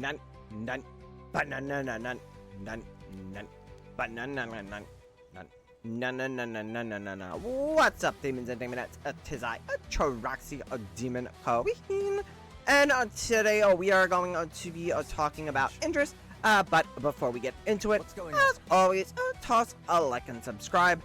Nun, nun, banana, nun, nun, nun, nun, banana, nun, nun, nun. No. What's up, demons and demonettes? Tis I, Charaxi, a demon queen. And today we are going to be talking about Indris. But before we get into it, as always, toss a like and subscribe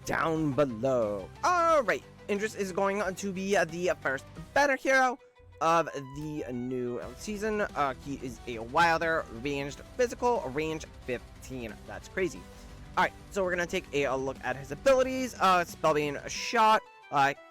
down below. Alright, Indris is going to be the first banner hero of the new season. He is a wilder, ranged, physical, range 15. That's crazy. Alright, so we're going to take a look at his abilities. Spellbeing shot.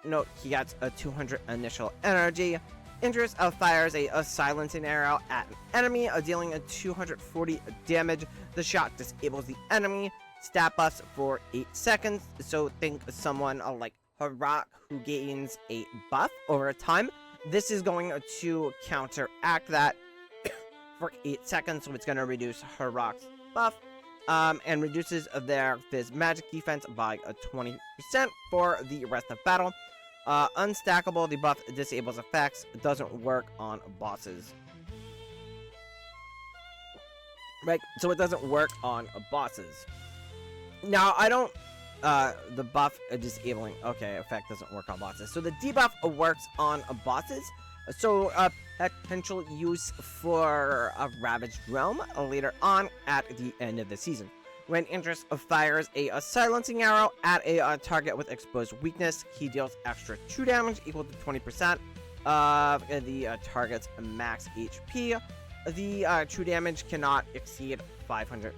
Note he gets a 200 initial energy. Indris fires a silencing arrow at an enemy, dealing a 240 damage. The shot disables the enemy. Stat buffs for 8 seconds. So think someone like Harak, who gains a buff over time. This is going to counteract that for 8 seconds, so it's going to reduce Harak's buff. And reduces their Fizz magic defense by 20% for the rest of battle. Unstackable, the buff disables effects, doesn't work on bosses. Right, so it doesn't work on bosses. Now, I don't, the buff disabling, okay, effect doesn't work on bosses. So the debuff works on bosses. So, potential use for a Ravaged Realm later on at the end of the season. When Indris fires a silencing arrow at a target with exposed weakness, he deals extra 2 damage equal to 20% of the target's max HP. The true damage cannot exceed 500%.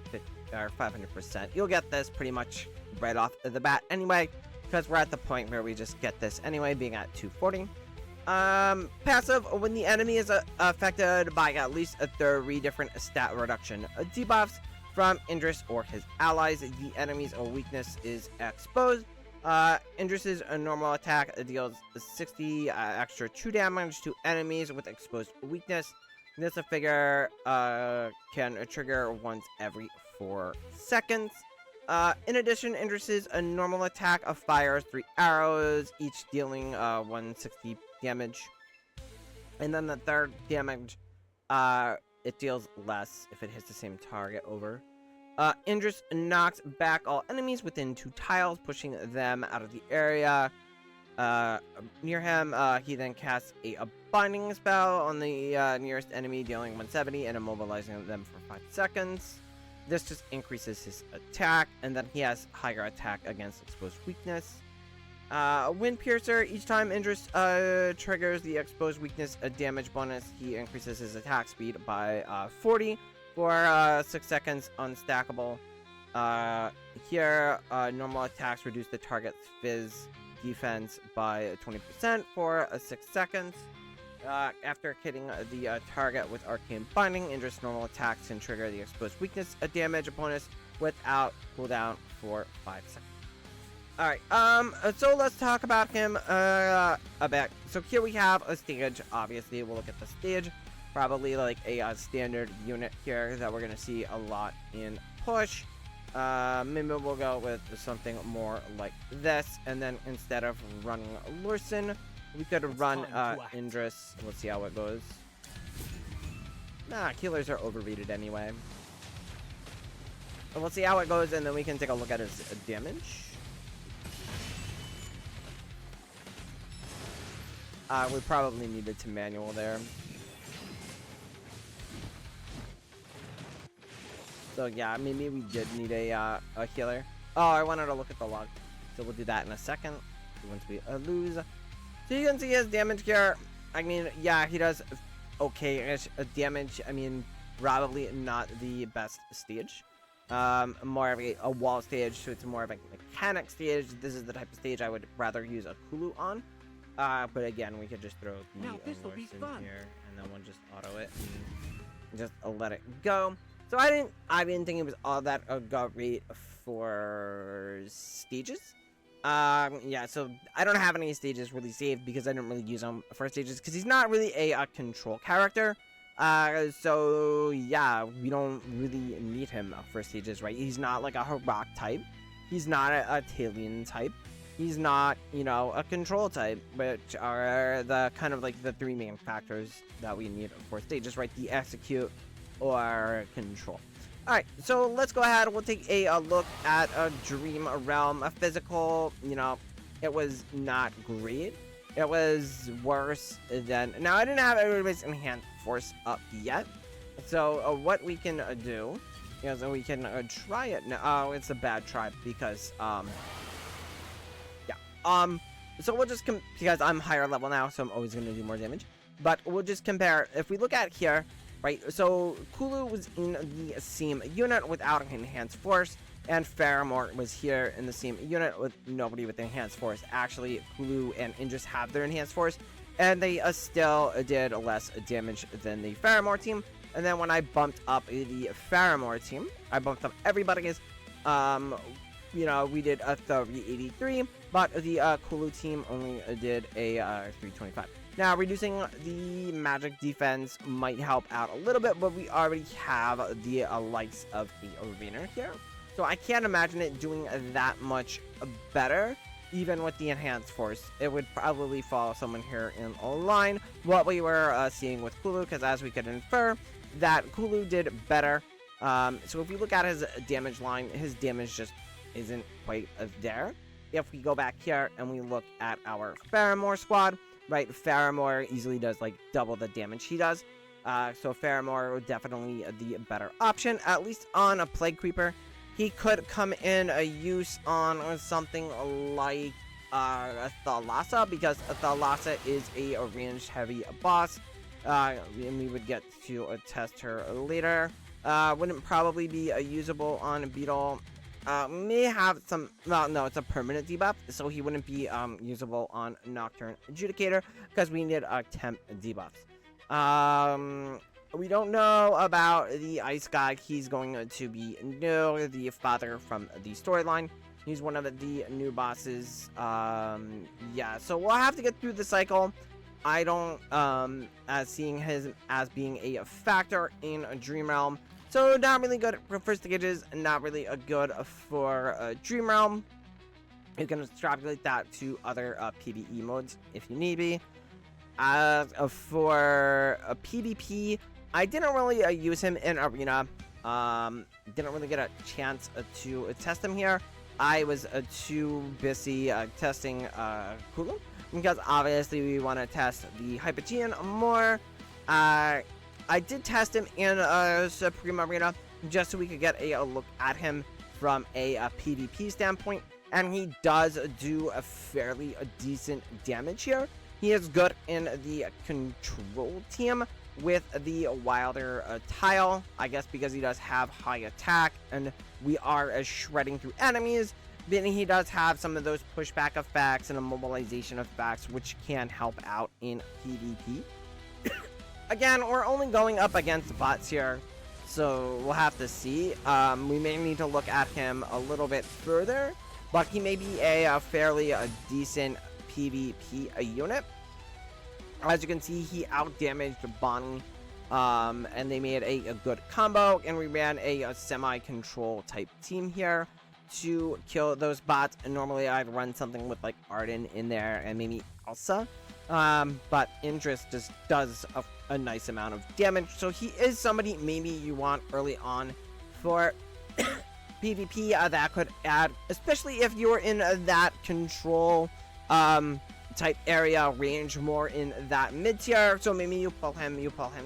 You'll get this pretty much right off the bat anyway, because we're at the point where we just get this anyway, being at 240. Passive, when the enemy is affected by at least 3 different stat reduction debuffs from Indris or his allies, the enemy's weakness is exposed. Indris's normal attack deals 60 extra 2 damage to enemies with exposed weakness. This figure can trigger once every 4 seconds. In addition, Indris's normal attack fires 3 arrows, each dealing 160 damage. And then the third damage, it deals less if it hits the same target over. Indris knocks back all enemies within 2 tiles, pushing them out of the area near him. He then casts a binding spell on the nearest enemy, dealing 170 and immobilizing them for 5 seconds. This just increases his attack, and then he has higher attack against exposed weakness. Wind Piercer, each time Indris triggers the exposed weakness damage bonus, he increases his attack speed by 40 for 6 seconds, unstackable. Here, normal attacks reduce the target's Fizz defense by 20% for 6 seconds. After hitting the target with Arcane Binding, Indris normal attacks can trigger the exposed weakness damage bonus without cooldown for 5 seconds. Alright, so let's talk about him a bit. So here we have a stage. Obviously, we'll look at the stage. Probably like a standard unit here that we're going to see a lot in push. Maybe we'll go with something more like this. And then instead of running Lursen, we could run Indris. Let's see how it goes. Nah, healers are overrated anyway. But let's see how it goes, and then we can take a look at his damage. We probably needed to manual there. So yeah, maybe we did need a healer. Oh, I wanted to look at the log. So we'll do that in a second once we lose. So you can see his damage here. I mean, yeah, he does okay-ish damage. I mean, probably not the best stage. More of a wall stage, so it's more of a mechanic stage. This is the type of stage I would rather use a Kulu on. But again, we could just throw the Lursen here, and then we'll just auto it and just let it go. So I didn't think it was all that great for stages. Yeah, so I don't have any stages really saved because I didn't really use them for stages because he's not really a control character. So yeah, we don't really need him for stages, right? He's not like a Harak type. He's not a Talion type. he's not, you know, a control type, which are the kind of like the three main factors that we need for stages, right? The execute or control. Alright, so let's go ahead. We'll take a look at a Dream Realm. A physical, you know, it was not great. It was worse than... Now, I didn't have everybody's Enhanced Force up yet. So, what we can do is we can try it now. Oh, it's a bad try because, so we'll just... because I'm higher level now, so I'm always going to do more damage. But we'll just compare. If we look at here... Right, so Kulu was in the same unit without Enhanced Force, and Faramore was here in the same unit with nobody with Enhanced Force. Actually, Kulu and Indris have their Enhanced Force, and they still did less damage than the Faramore team. And then when I bumped up the Faramore team, I bumped up everybody's, you know, we did a 383, but the Kulu team only did a 325. Now, reducing the magic defense might help out a little bit, but we already have the likes of the Arena here. So I can't imagine it doing that much better, even with the Enhanced Force. It would probably follow someone here in a line, what we were seeing with Kulu, because as we could infer, that Kulu did better. So if we look at his damage line, his damage just isn't quite there. If we go back here and we look at our Faramore squad, right, Faramore easily does like double the damage he does. So Faramore definitely the better option, at least on a Plague Creeper. He could come in a use on something like a Thalassa, because a Thalassa is a ranged heavy boss. And we would get to test her later. Wouldn't probably be usable on a Beetle. May have some... Well, no, it's a permanent debuff, so he wouldn't be usable on Nocturne Adjudicator, because we need temp debuffs. We don't know about the Ice Guy. He's going to be new, the father from the storyline. He's one of the new bosses. Yeah, so we'll have to get through the cycle. I don't seeing him as being a factor in Dream Realm. So not really good for first stages, not really a good for Dream Realm. You can extrapolate that to other PvE modes if you need be. For PvP, I didn't really use him in Arena. Didn't really get a chance to test him here. I was too busy testing Kulu, because obviously we want to test the Hypogean more. I did test him in Supreme Arena just so we could get a look at him from a PvP standpoint, and he does do a fairly decent damage here. He is good in the control team with the Wilder tile, I guess because he does have high attack and we are shredding through enemies. Then he does have some of those pushback effects and immobilization effects, which can help out in PvP. Again, we're only going up against bots here, so we'll have to see. We may need to look at him a little bit further, but he may be a fairly decent PvP unit. As you can see, he out-damaged Bonnie, and they made a good combo, and we ran a semi-control type team here to kill those bots. And normally I'd run something with like Arden in there and maybe Elsa. But Indris just does a nice amount of damage, so he is somebody maybe you want early on for PvP that could add, especially if you're in that control type area range, more in that mid tier. So maybe you pull him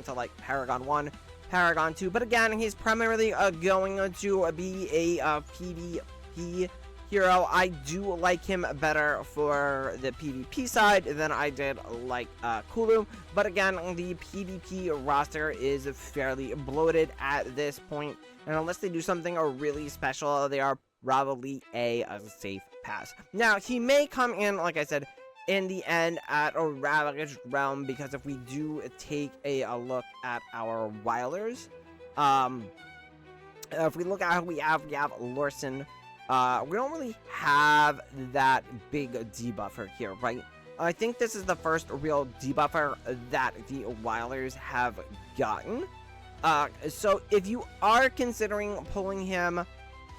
to like Paragon 1, Paragon 2, but again, he's primarily going to be a PvP hero. I do like him better for the PvP side than I did like Kulu, but again, the PvP roster is fairly bloated at this point, and unless they do something really special, they are probably a safe pass. Now, he may come in, like I said, in the end at a Ravaged Realm, because if we do take a look at our Wilders, if we look at who we have Lorson. We don't really have that big debuffer here, right? I think this is the first real debuffer that the Wilders have gotten. So if you are considering pulling him,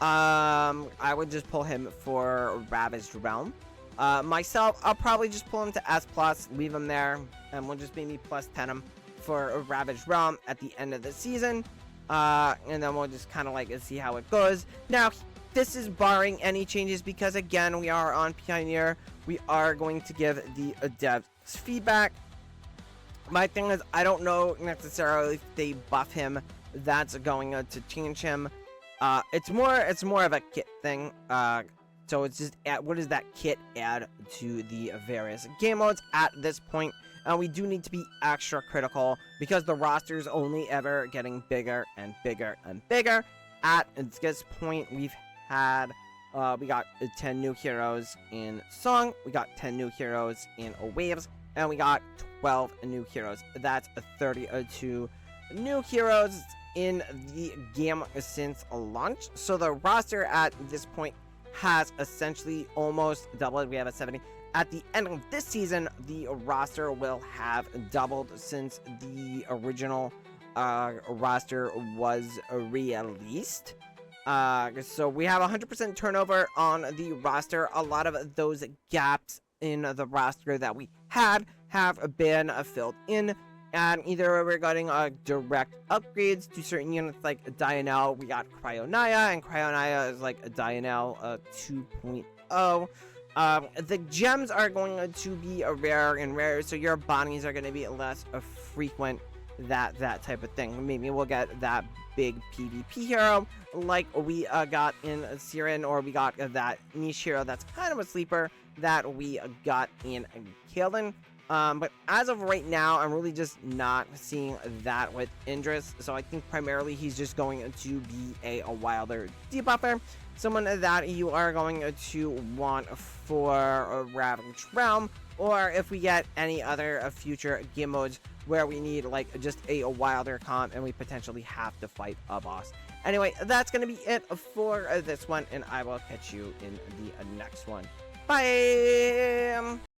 I would just pull him for Ravaged Realm. Myself, I'll probably just pull him to S+, leave him there, and we'll just maybe +10 him for a Ravaged Realm at the end of the season. And then we'll just kind of like see how it goes. Now, this is barring any changes because, again, we are on Pioneer. We are going to give the devs feedback. My thing is, I don't know necessarily if they buff him, that's going to change him. It's more of a kit thing. So it's just what does that kit add to the various game modes at this point? We do need to be extra critical because the roster is only ever getting bigger and bigger and bigger. At this point, we've had we got 10 new heroes in Song, we got 10 new heroes in Waves, and we got 12 new heroes. That's 32 new heroes in the game since launch. So the roster at this point has essentially almost doubled. We have a 70. At the end of this season, the roster will have doubled since the original roster was released. So we have 100% turnover on the roster. A lot of those gaps in the roster that we had have been filled in. And either regarding direct upgrades to certain units like Dianel, we got Cryonaya, and Cryonaya is like a Dianel 2.0. The gems are going to be rarer and rarer, so your bodies are going to be less frequent, that type of thing. Maybe we'll get that big PvP hero like we got in Siren, or we got that niche hero that's kind of a sleeper that we got in Kaelin. But as of right now, I'm really just not seeing that with Indris. So I think primarily he's just going to be a wilder debuffer. Someone that you are going to want for a Ravaged Realm, or if we get any other future game modes where we need like just a wilder comp and we potentially have to fight a boss. Anyway, that's going to be it for this one, and I will catch you in the next one. Bye!